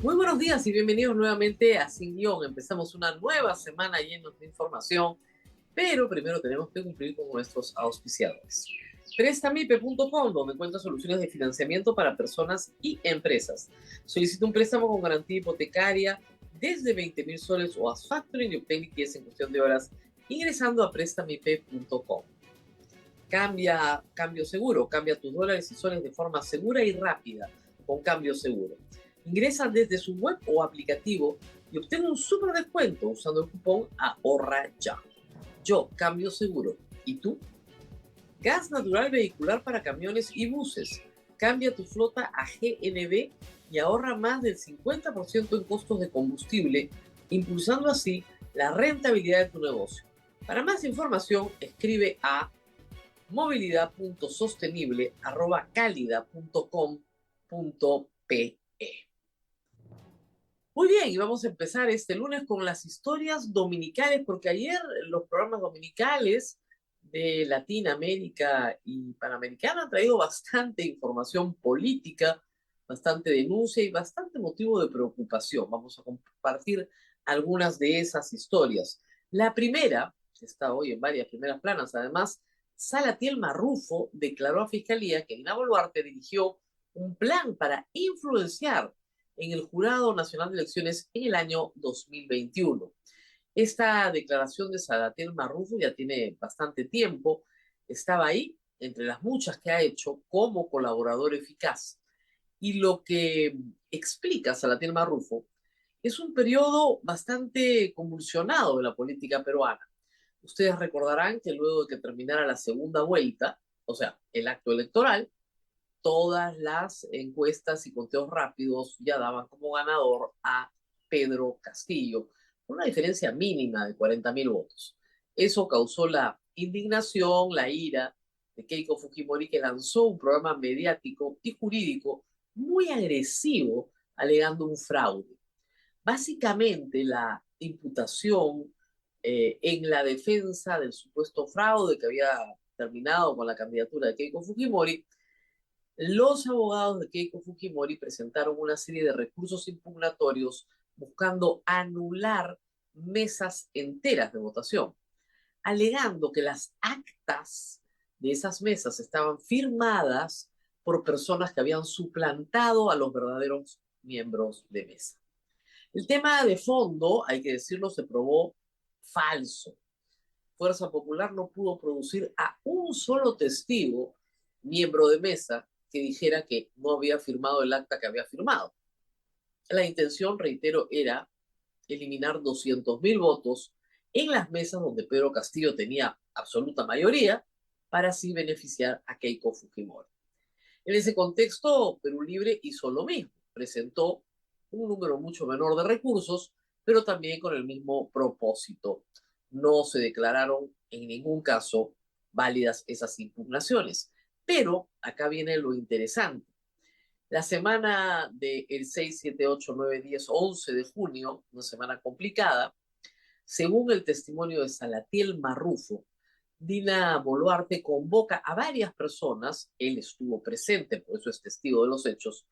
Muy buenos días y bienvenidos nuevamente a Sin Guión. Empezamos una nueva semana llena de información, pero primero tenemos que cumplir con nuestros auspiciadores. Prestamipe.com, donde encuentra soluciones de financiamiento para personas y empresas. Solicita un préstamo con garantía hipotecaria desde 20.000 soles o as factoring y obtén liquidez en cuestión de horas ingresando a prestamipe.com. Cambio seguro, cambia tus dólares y soles de forma segura y rápida con Cambio Seguro. Ingresa desde su web o aplicativo y obtén un súper descuento usando el cupón Ahorra Ya. Yo, Cambio Seguro. ¿Y tú? Gas natural vehicular para camiones y buses. Cambia tu flota a GNV y ahorra más del 50% en costos de combustible, impulsando así la rentabilidad de tu negocio. Para más información, escribe a movilidad.sostenible@calida.com.pe. Muy bien, y vamos a empezar este lunes con las historias dominicales, porque ayer los programas dominicales de Latinoamérica y Panamericana han traído bastante información política, bastante denuncia y bastante motivo de preocupación. Vamos a compartir algunas de esas historias. La primera, que está hoy en varias primeras planas, además, Salatiel Marrufo declaró a Fiscalía que Dina Boluarte dirigió un plan para influenciar en el Jurado Nacional de Elecciones en el año 2021. Esta declaración de Salatiel Marrufo ya tiene bastante tiempo, estaba ahí entre las muchas que ha hecho como colaborador eficaz. Y lo que explica Salatiel Marrufo es un periodo bastante convulsionado de la política peruana. Ustedes recordarán que luego de que terminara la segunda vuelta, o sea, el acto electoral, todas las encuestas y conteos rápidos ya daban como ganador a Pedro Castillo, con una diferencia mínima de 40.000 votos. Eso causó la indignación, la ira de Keiko Fujimori, que lanzó un programa mediático y jurídico muy agresivo, alegando un fraude. Básicamente, la imputación en la defensa del supuesto fraude que había terminado con la candidatura de Keiko Fujimori, los abogados de Keiko Fujimori presentaron una serie de recursos impugnatorios buscando anular mesas enteras de votación, alegando que las actas de esas mesas estaban firmadas por personas que habían suplantado a los verdaderos miembros de mesa. El tema de fondo, hay que decirlo, se probó falso. Fuerza Popular no pudo producir a un solo testigo, miembro de mesa, que dijera que no había firmado el acta que había firmado. La intención, reitero, era eliminar 200.000 votos en las mesas donde Pedro Castillo tenía absoluta mayoría para así beneficiar a Keiko Fujimori. En ese contexto, Perú Libre hizo lo mismo, presentó un número mucho menor de recursos, pero también con el mismo propósito. No se declararon en ningún caso válidas esas impugnaciones. Pero acá viene lo interesante. La semana del 6, 7, 8, 9, 10, 11 de junio, una semana complicada, según el testimonio de Salatiel Marrufo, Dina Boluarte convoca a varias personas, él estuvo presente, por eso es testigo de los hechos,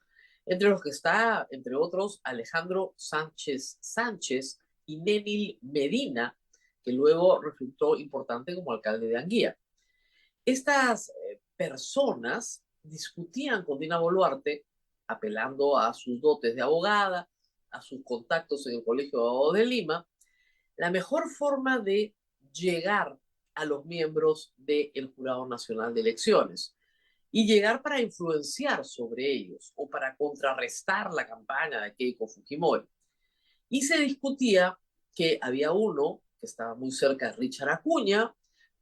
entre los que está, entre otros, Alejandro Sánchez Sánchez y Nenil Medina, que luego resultó importante como alcalde de Anguía. Estas personas discutían con Dina Boluarte, apelando a sus dotes de abogada, a sus contactos en el Colegio de Abogados de Lima, la mejor forma de llegar a los miembros del Jurado Nacional de Elecciones y llegar para influenciar sobre ellos o para contrarrestar la campaña de Keiko Fujimori. Y se discutía que había uno que estaba muy cerca de Richard Acuña,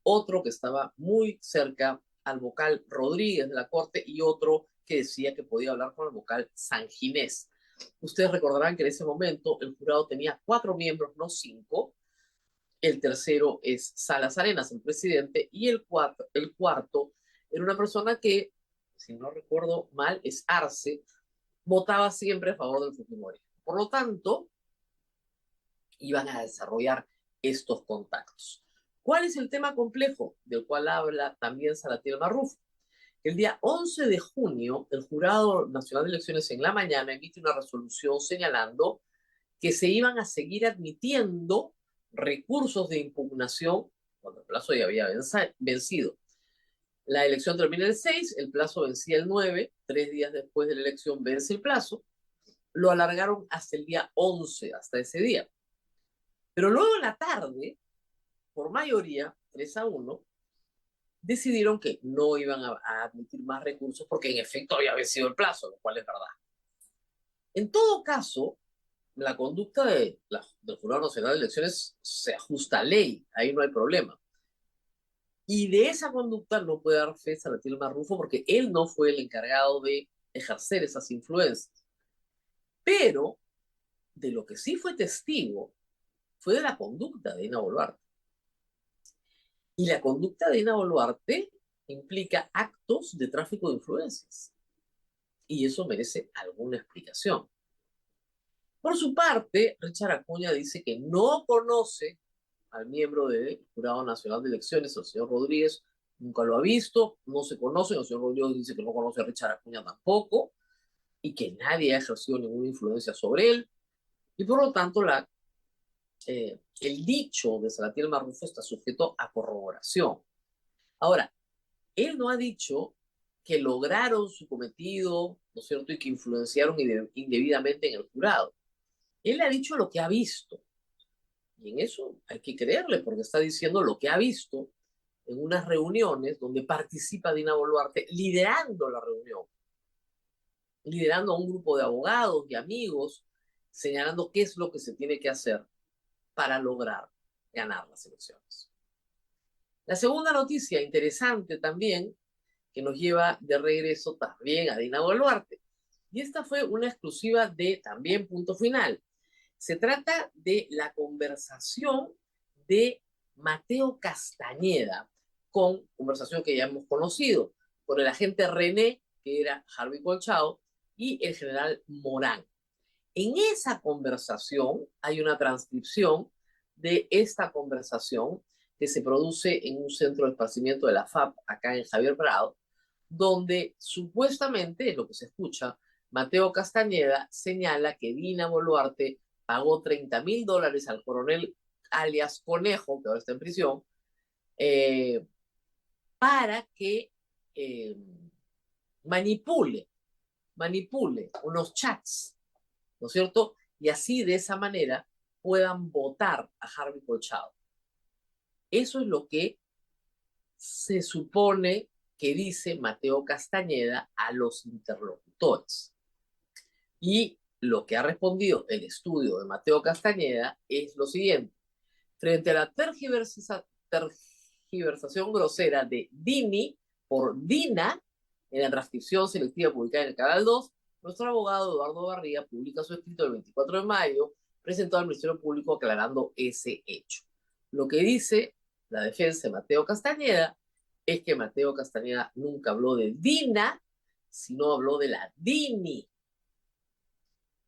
otro que estaba muy cerca al vocal Rodríguez de la Corte y otro que decía que podía hablar con el vocal Sanginés. Ustedes recordarán que en ese momento el jurado tenía 4 miembros, no 5. El tercero es Salas Arenas, el presidente, y el cuarto era una persona que, si no recuerdo mal, es Arce, votaba siempre a favor del Fujimori. Por lo tanto, iban a desarrollar estos contactos. ¿Cuál es el tema complejo del cual habla también Salatiel Marrufo? El día 11 de junio, el Jurado Nacional de Elecciones en la mañana emite una resolución señalando que se iban a seguir admitiendo recursos de impugnación cuando el plazo ya había vencido. La elección termina el 6, el plazo vencía el 9, 3 días después de la elección vence el plazo, lo alargaron hasta el día 11, hasta ese día. Pero luego en la tarde, por mayoría, 3-1, decidieron que no iban a admitir más recursos porque en efecto había vencido el plazo, lo cual es verdad. En todo caso, la conducta del Jurado Nacional de Elecciones se ajusta a ley, ahí no hay problema. Y de esa conducta no puede dar fe Salatiel Marrufo porque él no fue el encargado de ejercer esas influencias. Pero de lo que sí fue testigo fue de la conducta de Dina Boluarte. Y la conducta de Dina Boluarte implica actos de tráfico de influencias. Y eso merece alguna explicación. Por su parte, Richard Acuña dice que no conoce al miembro del Jurado Nacional de Elecciones, el señor Rodríguez, nunca lo ha visto, no se conoce, el señor Rodríguez dice que no conoce a Richard Acuña tampoco, y que nadie ha ejercido ninguna influencia sobre él, y por lo tanto el dicho de Salatiel Marrufo está sujeto a corroboración. Ahora, él no ha dicho que lograron su cometido, ¿no es cierto?, y que influenciaron indebidamente en el jurado. Él ha dicho lo que ha visto. Y en eso hay que creerle, porque está diciendo lo que ha visto en unas reuniones donde participa Dina Boluarte liderando la reunión, liderando a un grupo de abogados y amigos, señalando qué es lo que se tiene que hacer para lograr ganar las elecciones. La segunda noticia interesante también, que nos lleva de regreso también a Dina Boluarte, y esta fue una exclusiva de también Punto Final. Se trata de la conversación de Mateo Castañeda, conversación que ya hemos conocido, con el agente René, que era Harvey Colchado, y el general Morán. En esa conversación hay una transcripción de esta conversación que se produce en un centro de esparcimiento de la FAP, acá en Javier Prado, donde supuestamente, es lo que se escucha, Mateo Castañeda señala que Dina Boluarte pagó $30,000 al coronel alias Conejo, que ahora está en prisión, para que eh, manipule unos chats, ¿no es cierto? Y así, de esa manera, puedan votar a Harvey Colchado. Eso es lo que se supone que dice Mateo Castañeda a los interlocutores. Y lo que ha respondido el estudio de Mateo Castañeda es lo siguiente. Frente a la tergiversación grosera de Dini por Dina en la transcripción selectiva publicada en el Canal 2, nuestro abogado Eduardo Barría publica su escrito el 24 de mayo, presentó al Ministerio Público aclarando ese hecho. Lo que dice la defensa de Mateo Castañeda es que Mateo Castañeda nunca habló de Dina, sino habló de la Dini.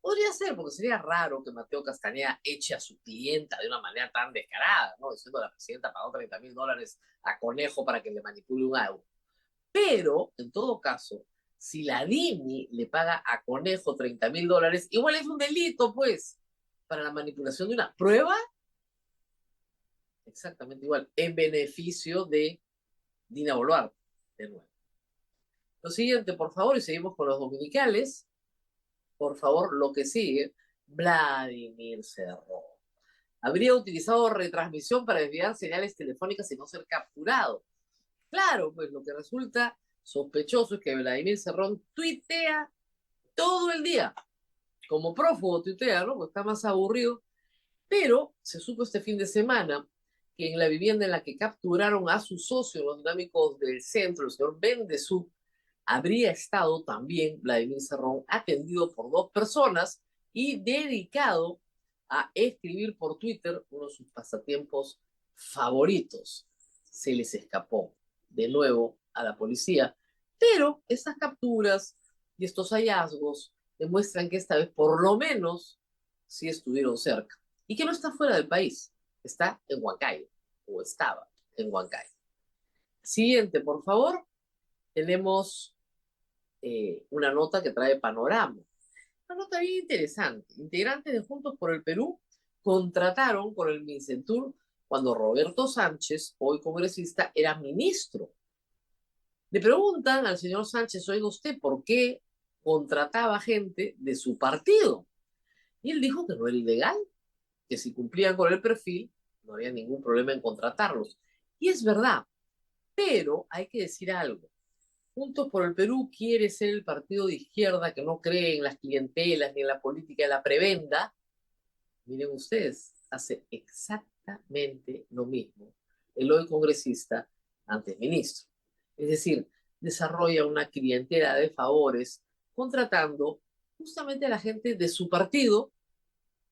Podría ser, porque sería raro que Mateo Castañeda eche a su clienta de una manera tan descarada, ¿no? Diciendo que la presidenta pagó $30,000 a Conejo para que le manipule un euro. Pero, en todo caso, si la DINI le paga a Conejo $30,000, igual es un delito, pues, para la manipulación de una prueba. Exactamente igual, en beneficio de Dina Boluarte, de nuevo. Lo siguiente, por favor, y seguimos con los dominicales. Por favor, lo que sigue, Vladimir Cerrón habría utilizado retransmisión para desviar señales telefónicas y no ser capturado. Claro, pues lo que resulta sospechoso es que Vladimir Cerrón tuitea todo el día, como prófugo tuitea, ¿no? Porque está más aburrido. Pero se supo este fin de semana que en la vivienda en la que capturaron a su socio, los dinámicos del centro, el señor Bendezú, habría estado también Vladimir Cerrón atendido por dos personas y dedicado a escribir por Twitter uno de sus pasatiempos favoritos. Se les escapó de nuevo a la policía, pero estas capturas y estos hallazgos demuestran que esta vez por lo menos sí estuvieron cerca y que no está fuera del país, está en Huancayo o estaba en Huancayo. Siguiente, por favor. tenemos una nota que trae Panorama. Una nota bien interesante. Integrantes de Juntos por el Perú contrataron con el Mincentur cuando Roberto Sánchez, hoy congresista, era ministro. Le preguntan al señor Sánchez, oiga usted, ¿por qué contrataba gente de su partido? Y él dijo que no era ilegal, que si cumplían con el perfil, no había ningún problema en contratarlos. Y es verdad, pero hay que decir algo. Juntos por el Perú quiere ser el partido de izquierda que no cree en las clientelas ni en la política de la prebenda. Miren ustedes, hace exactamente lo mismo el hoy congresista antes ministro. Es decir, desarrolla una clientela de favores contratando justamente a la gente de su partido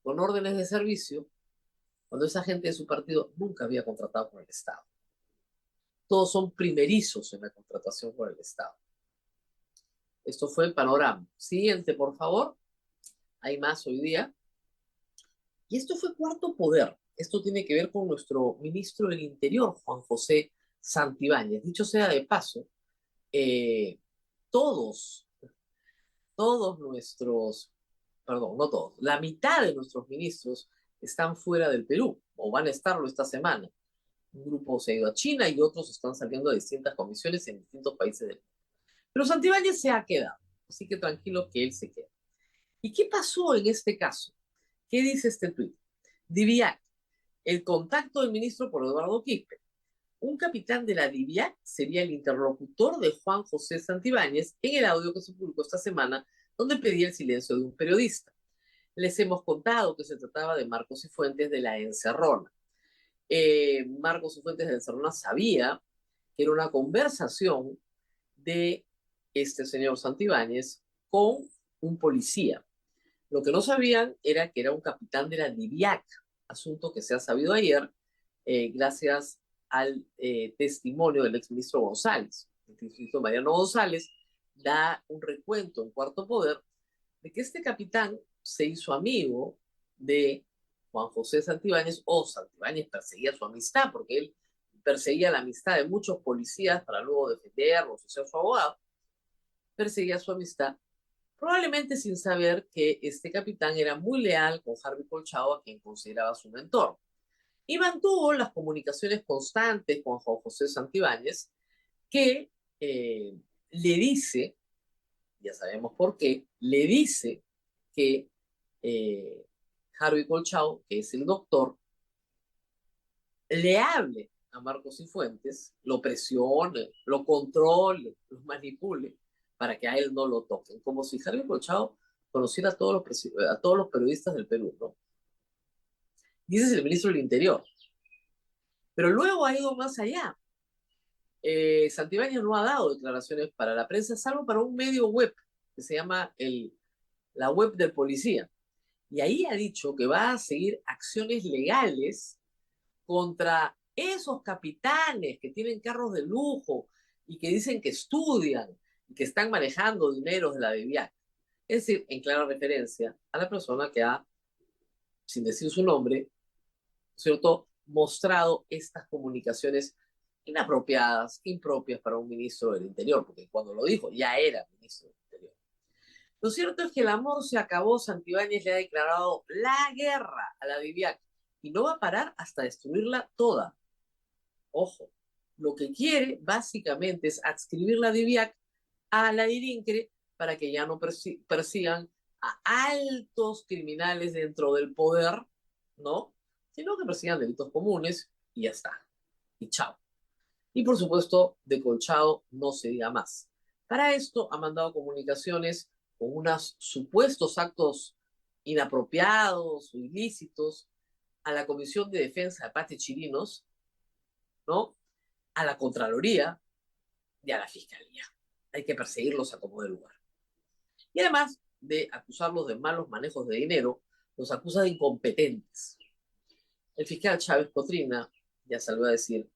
con órdenes de servicio, cuando esa gente de su partido nunca había contratado con el Estado. Todos son primerizos en la contratación con el Estado. Esto fue el panorama. Siguiente, por favor. Hay más hoy día. Y esto fue Cuarto Poder. Esto tiene que ver con nuestro ministro del Interior, Juan José Santibáñez. Dicho sea de paso, eh, todos, todos nuestros, perdón, no todos, la mitad de nuestros ministros están fuera del Perú o van a estarlo esta semana. Un grupo se ha ido a China y otros están saliendo de distintas comisiones en distintos países del mundo. Pero Santibáñez se ha quedado, así que tranquilo que él se queda. ¿Y qué pasó en este caso? ¿Qué dice este tuit? DIVIAC, el contacto del ministro por Eduardo Quispe. Un capitán de la DIVIAC sería el interlocutor de Juan José Santibáñez en el audio que se publicó esta semana, donde pedía el silencio de un periodista. Les hemos contado que se trataba de Marcos Cifuentes de la Encerrona. Marcos Cifuentes de la Encerrona sabía que era una conversación de este señor Santibáñez con un policía. Lo que no sabían era que era un capitán de la DIVIAC, asunto que se ha sabido ayer gracias al testimonio del exministro González. El exministro Mariano González da un recuento en Cuarto Poder de que este capitán se hizo amigo de Juan José Santibáñez, o Santibáñez perseguía su amistad, porque él perseguía la amistad de muchos policías para luego defenderlos o ser su abogado, perseguía su amistad, probablemente sin saber que este capitán era muy leal con Harvey Colchado, a quien consideraba su mentor. Y mantuvo las comunicaciones constantes con Juan José Santibáñez, que le dice, ya sabemos por qué, le dice que Harvey Colchado, que es el doctor, le hable a Marcos Cifuentes, lo presione, lo controle, lo manipule, para que a él no lo toquen. Como si Harvey Colchado conociera a todos los periodistas del Perú, ¿no? Y ese es el ministro del Interior. Pero luego ha ido más allá. Santibáñez no ha dado declaraciones para la prensa, salvo para un medio web que se llama la web del policía. Y ahí ha dicho que va a seguir acciones legales contra esos capitanes que tienen carros de lujo y que dicen que estudian y que están manejando dineros de la DIVIAC. Es decir, en clara referencia a la persona que ha, sin decir su nombre, ¿cierto?, mostrado estas comunicaciones inapropiadas, impropias para un ministro del Interior, porque cuando lo dijo ya era ministro del Interior. Lo cierto es que el amor se acabó. Santibáñez le ha declarado la guerra a la DIVIAC y no va a parar hasta destruirla toda. Ojo, lo que quiere básicamente es adscribir la DIVIAC a la DIRINCRE para que ya no persigan a altos criminales dentro del poder, ¿no? Sino que persigan delitos comunes y ya está. Y chao. Y por supuesto, de Colchado no se diga más. Para esto ha mandado comunicaciones con unos supuestos actos inapropiados o ilícitos a la Comisión de Defensa de Paz Chirinos, ¿no?, a la Contraloría y a la Fiscalía. Hay que perseguirlos a como de lugar. Y además de acusarlos de malos manejos de dinero, los acusa de incompetentes. El fiscal Chávez Cotrina ya salió a decir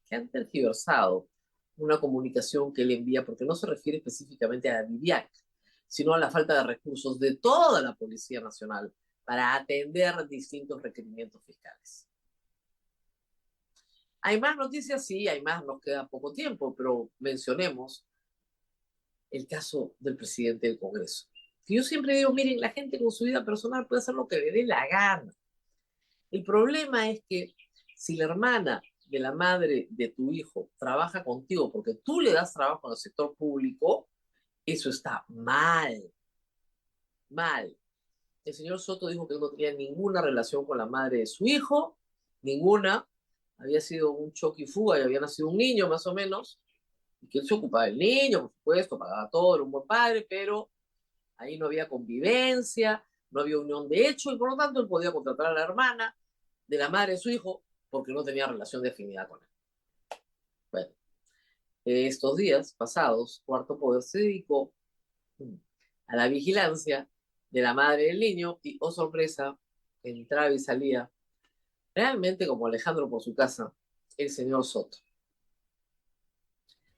que han tergiversado una comunicación que él envía porque no se refiere específicamente a la DIVIAC, sino a la falta de recursos de toda la Policía Nacional para atender distintos requerimientos fiscales. ¿Hay más noticias? Sí, hay más, nos queda poco tiempo, pero mencionemos el caso del presidente del Congreso. Que yo siempre digo, miren, la gente con su vida personal puede hacer lo que le dé la gana. El problema es que si la hermana de la madre de tu hijo trabaja contigo porque tú le das trabajo en el sector público, eso está mal, mal. El señor Soto dijo que no tenía ninguna relación con la madre de su hijo, ninguna. Había sido un choque y fuga y había nacido un niño más o menos, y que él se ocupaba del niño, por supuesto, pagaba todo, era un buen padre, pero ahí no había convivencia, no había unión de hecho, y por lo tanto él podía contratar a la hermana de la madre de su hijo porque no tenía relación de afinidad con él. Bueno, estos días pasados, Cuarto Poder se dedicó a la vigilancia de la madre del niño y, oh sorpresa, entraba y salía, realmente como Alejandro por su casa, el señor Soto,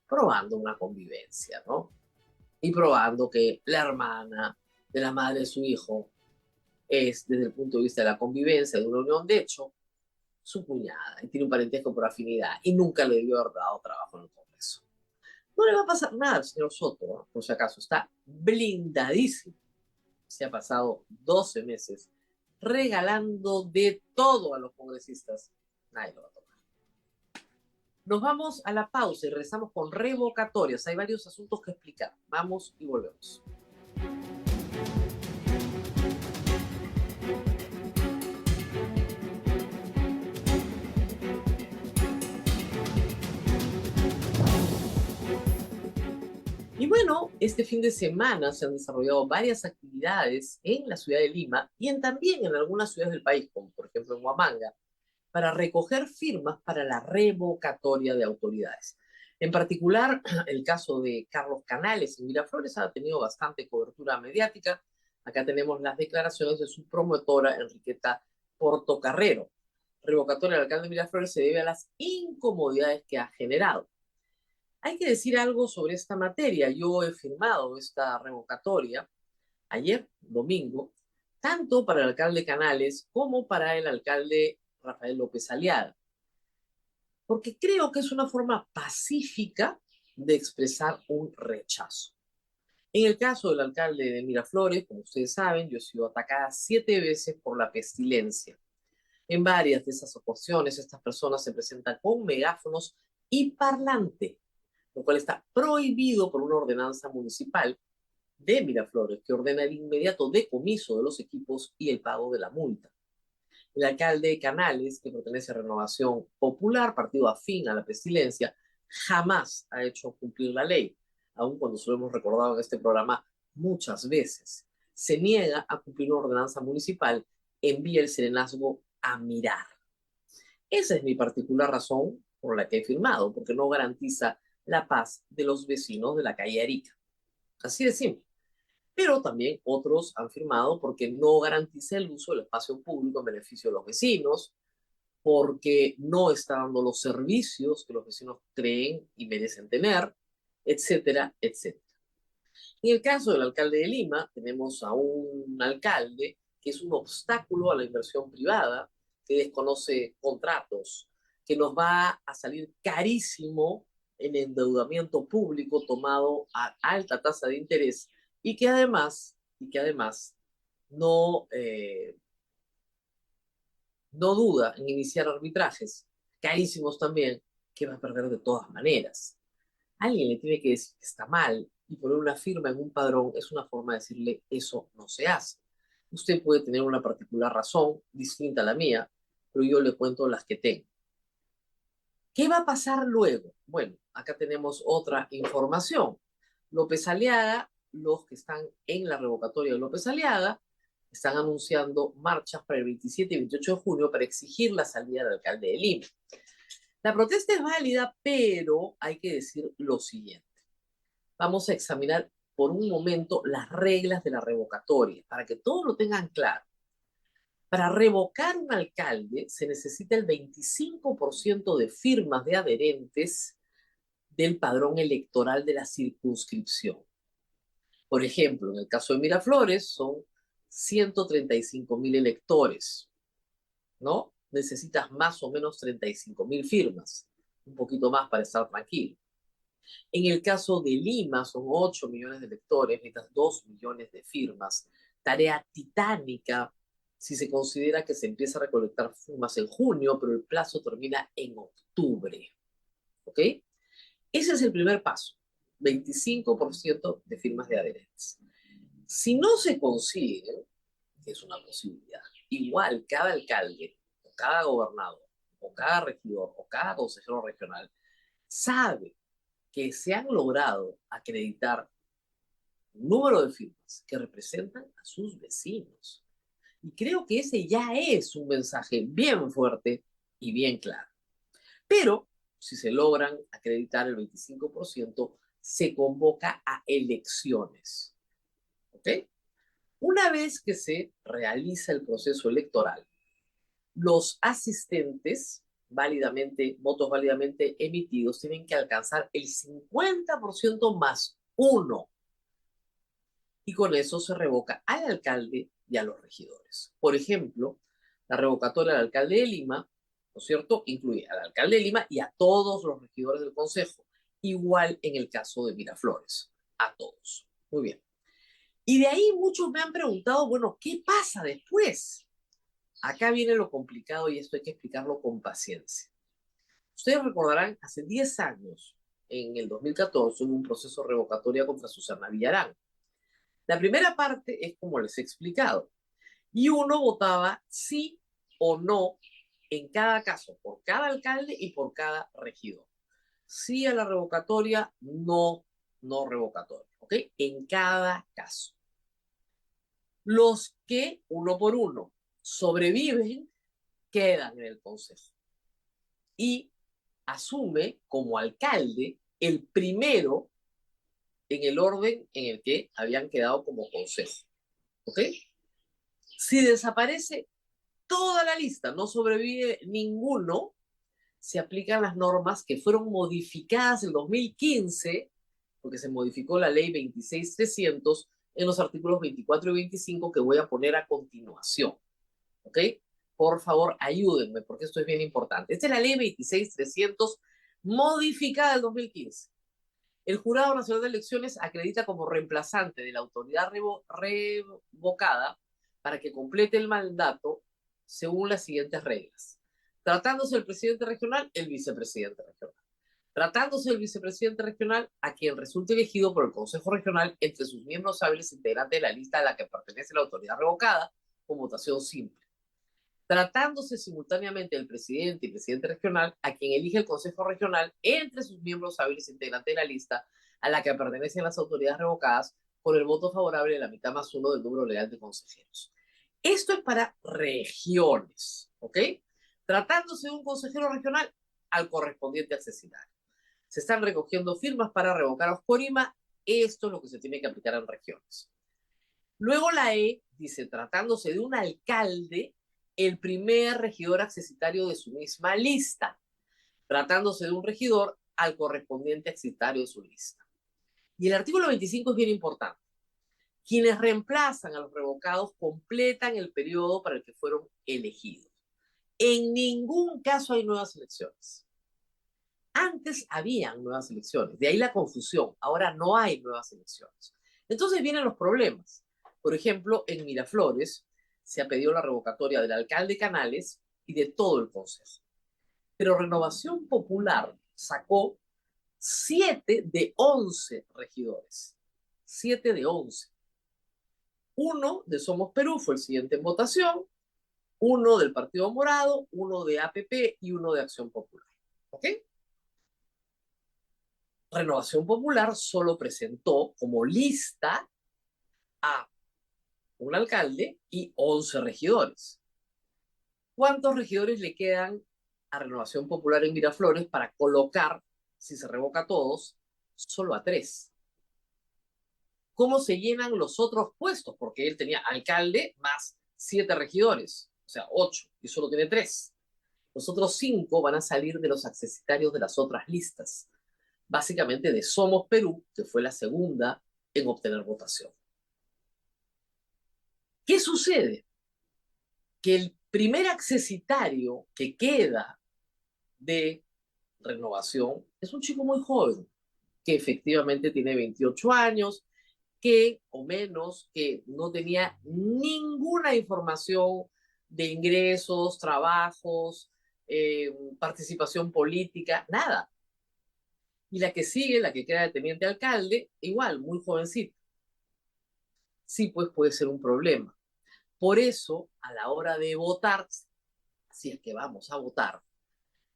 probando una convivencia, ¿no? Y probando que la hermana de la madre de su hijo es, desde el punto de vista de la convivencia, de una unión de hecho, su cuñada, y tiene un parentesco por afinidad, y nunca le debió haber dado trabajo en el Congreso. No le va a pasar nada al señor Soto, ¿no? Por si acaso, está blindadísimo. Se ha pasado 12 meses regalando de todo a los congresistas. Nadie lo va a tomar. Nos vamos a la pausa y regresamos con revocatorias. Hay varios asuntos que explicar. Vamos y volvemos. Y bueno, este fin de semana se han desarrollado varias actividades en la ciudad de Lima y también en algunas ciudades del país, como por ejemplo en Huamanga, para recoger firmas para la revocatoria de autoridades. En particular, el caso de Carlos Canales en Miraflores ha tenido bastante cobertura mediática. Acá tenemos las declaraciones de su promotora, Enriqueta Portocarrero. Revocatoria del alcalde de Miraflores se debe a las incomodidades que ha generado. Hay que decir algo sobre esta materia. Yo he firmado esta revocatoria ayer, domingo, tanto para el alcalde Canales como para el alcalde Rafael López Aliaga, porque creo que es una forma pacífica de expresar un rechazo. En el caso del alcalde de Miraflores, como ustedes saben, yo he sido atacada 7 veces por la pestilencia. En varias de esas ocasiones, estas personas se presentan con megáfonos y parlante, lo cual está prohibido por una ordenanza municipal de Miraflores que ordena el inmediato decomiso de los equipos y el pago de la multa. El alcalde de Canales, que pertenece a Renovación Popular, partido afín a la pestilencia, jamás ha hecho cumplir la ley, aun cuando se lo hemos recordado en este programa muchas veces. Se niega a cumplir una ordenanza municipal, envía el serenazgo a mirar. Esa es mi particular razón por la que he firmado, porque no garantiza la paz de los vecinos de la calle Arica. Así de simple. Pero también otros han firmado porque no garantiza el uso del espacio público en beneficio de los vecinos, porque no está dando los servicios que los vecinos creen y merecen tener, etcétera, etcétera. En el caso del alcalde de Lima, tenemos a un alcalde que es un obstáculo a la inversión privada, que desconoce contratos, que nos va a salir carísimo en endeudamiento público tomado a alta tasa de interés y que además no duda en iniciar arbitrajes, carísimos también, que va a perder de todas maneras. Alguien le tiene que decir que está mal y poner una firma en un padrón es una forma de decirle eso no se hace. Usted puede tener una particular razón distinta a la mía, pero yo le cuento las que tengo. ¿Qué va a pasar luego? Bueno, acá tenemos otra información. López Aliaga, los que están en la revocatoria de López Aliaga, están anunciando marchas para el 27 y 28 de junio para exigir la salida del alcalde de Lima. La protesta es válida, pero hay que decir lo siguiente. Vamos a examinar por un momento las reglas de la revocatoria, para que todos lo tengan claro. Para revocar un alcalde se necesita el 25% de firmas de adherentes del padrón electoral de la circunscripción. Por ejemplo, en el caso de Miraflores son 135.000 electores, ¿no? Necesitas más o menos 35.000 firmas, un poquito más para estar tranquilo. En el caso de Lima son 8 millones de electores, necesitas 2 millones de firmas. Tarea titánica si se considera que se empieza a recolectar firmas en junio, pero el plazo termina en octubre. ¿Ok? Ese es el primer paso, 25% de firmas de adherentes. Si no se consigue, que es una posibilidad, igual cada alcalde, o cada gobernador, o cada regidor, o cada consejero regional, sabe que se han logrado acreditar un número de firmas que representan a sus vecinos. Y creo que ese ya es un mensaje bien fuerte y bien claro. Pero si se logran acreditar el 25%, se convoca a elecciones. ¿Ok? Una vez que se realiza el proceso electoral, los asistentes válidamente, votos válidamente emitidos, tienen que alcanzar el 50% más uno. Y con eso se revoca al alcalde y a los regidores. Por ejemplo, la revocatoria del alcalde de Lima, ¿no es cierto?, incluye al alcalde de Lima y a todos los regidores del consejo. Igual en el caso de Miraflores, a todos. Muy bien. Y de ahí muchos me han preguntado, bueno, ¿qué pasa después? Acá viene lo complicado y esto hay que explicarlo con paciencia. Ustedes recordarán, hace 10 años, en el 2014, hubo un proceso revocatorio contra Susana Villarán. La primera parte es como les he explicado. Y uno votaba sí o no en cada caso, por cada alcalde y por cada regidor. Sí a la revocatoria, no, no revocatoria. ¿Ok? En cada caso. Los que, uno por uno, sobreviven, quedan en el consejo. Y asume como alcalde el primero en el orden en el que habían quedado como consejo. ¿Ok? Si desaparece toda la lista, no sobrevive ninguno, se aplican las normas que fueron modificadas en 2015, porque se modificó la ley 26.300 en los artículos 24 y 25 que voy a poner a continuación. ¿Ok? Por favor, ayúdenme, porque esto es bien importante. Esta es la ley 26.300 modificada del 2015. El Jurado Nacional de Elecciones acredita como reemplazante de la autoridad revocada para que complete el mandato según las siguientes reglas. Tratándose del presidente regional, el vicepresidente regional. Tratándose del vicepresidente regional, a quien resulte elegido por el Consejo Regional entre sus miembros hábiles integrantes de la lista a la que pertenece la autoridad revocada, con votación simple. Tratándose simultáneamente del presidente y presidente regional, a quien elige el Consejo Regional entre sus miembros hábiles integrantes de la lista a la que pertenecen las autoridades revocadas, con el voto favorable de la mitad más uno del número legal de consejeros. Esto es para regiones, ¿ok? Tratándose de un consejero regional, al correspondiente accesitario. Se están recogiendo firmas para revocar a Oscorima. Esto es lo que se tiene que aplicar en regiones. Luego la E dice, tratándose de un alcalde, el primer regidor accesitario de su misma lista. Tratándose de un regidor, al correspondiente accesitario de su lista. Y el artículo 25 es bien importante. Quienes reemplazan a los revocados completan el periodo para el que fueron elegidos. En ningún caso hay nuevas elecciones. Antes habían nuevas elecciones, de ahí la confusión. Ahora no hay nuevas elecciones. Entonces vienen los problemas. Por ejemplo, en Miraflores se ha pedido la revocatoria del alcalde Canales y de todo el consejo. Pero Renovación Popular sacó 7 de 11 regidores. 7 de 11. Uno de Somos Perú fue el siguiente en votación, uno del Partido Morado, uno de APP y uno de Acción Popular. ¿Ok? Renovación Popular solo presentó como lista a un alcalde y 11 regidores. ¿Cuántos regidores le quedan a Renovación Popular en Miraflores para colocar, si se revoca a todos, solo a 3? ¿Cómo se llenan los otros puestos? Porque él tenía alcalde más 7 regidores, o sea, 8, y solo tiene 3. Los otros 5 van a salir de los accesitarios de las otras listas, básicamente de Somos Perú, que fue la segunda en obtener votación. ¿Qué sucede? Que el primer accesitario que queda de Renovación es un chico muy joven, que efectivamente tiene 28 años, que o menos, que no tenía ninguna información de ingresos, trabajos, participación política, nada. Y la que sigue, la que queda de teniente alcalde, igual, muy jovencita. Sí, pues puede ser un problema. Por eso, a la hora de votar, si es que vamos a votar,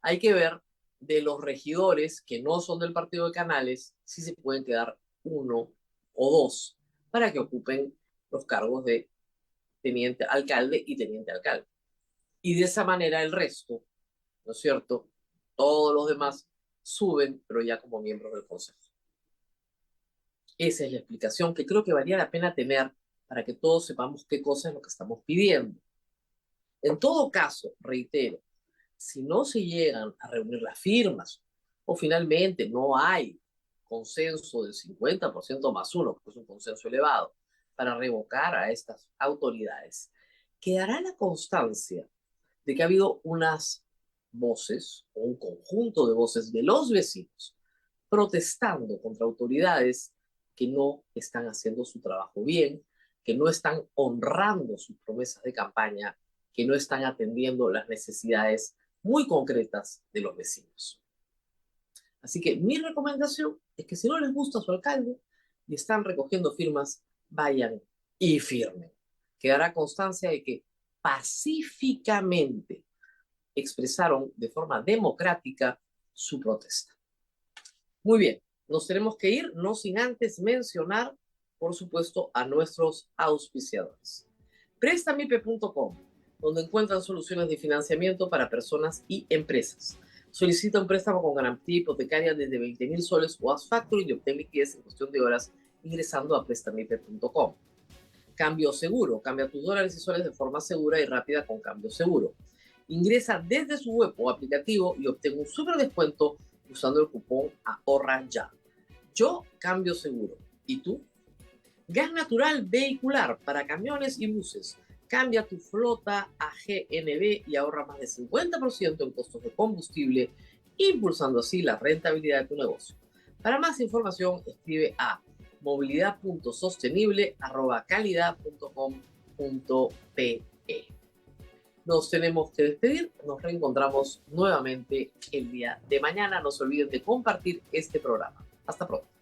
hay que ver de los regidores que no son del partido de Canales, si se pueden quedar uno o dos para que ocupen los cargos de teniente alcalde y teniente alcalde. Y de esa manera el resto, ¿no es cierto? Todos los demás suben, pero ya como miembros del consejo. Esa es la explicación que creo que valía la pena tener para que todos sepamos qué cosa es lo que estamos pidiendo. En todo caso, reitero, si no se llegan a reunir las firmas o finalmente no hay consenso del 50% más uno, que es un consenso elevado, para revocar a estas autoridades, quedará la constancia de que ha habido unas voces o un conjunto de voces de los vecinos protestando contra autoridades que no están haciendo su trabajo bien, que no están honrando sus promesas de campaña, que no están atendiendo las necesidades muy concretas de los vecinos. Así que mi recomendación es que si no les gusta su alcalde y están recogiendo firmas, vayan y firmen. Quedará constancia de que pacíficamente expresaron de forma democrática su protesta. Muy bien, nos tenemos que ir, no sin antes mencionar, por supuesto, a nuestros auspiciadores. Prestamipe.com, donde encuentran soluciones de financiamiento para personas y empresas. Solicita un préstamo con garantía hipotecaria desde 20.000 soles o Haz Factoring y obtén liquidez en cuestión de horas ingresando a prestamipe.com. Cambio Seguro, cambia tus dólares y soles de forma segura y rápida con Cambio Seguro. Ingresa desde su web o aplicativo y obtén un súper descuento usando el cupón Ahorra Ya. Yo cambio seguro. ¿Y tú? Gas natural vehicular para camiones y buses. Cambia tu flota a GNV y ahorra más de 50% en costos de combustible, impulsando así la rentabilidad de tu negocio. Para más información, escribe a movilidad.sostenible@calidad.com.pe. Nos tenemos que despedir, nos reencontramos nuevamente el día de mañana. No se olviden de compartir este programa. Hasta pronto.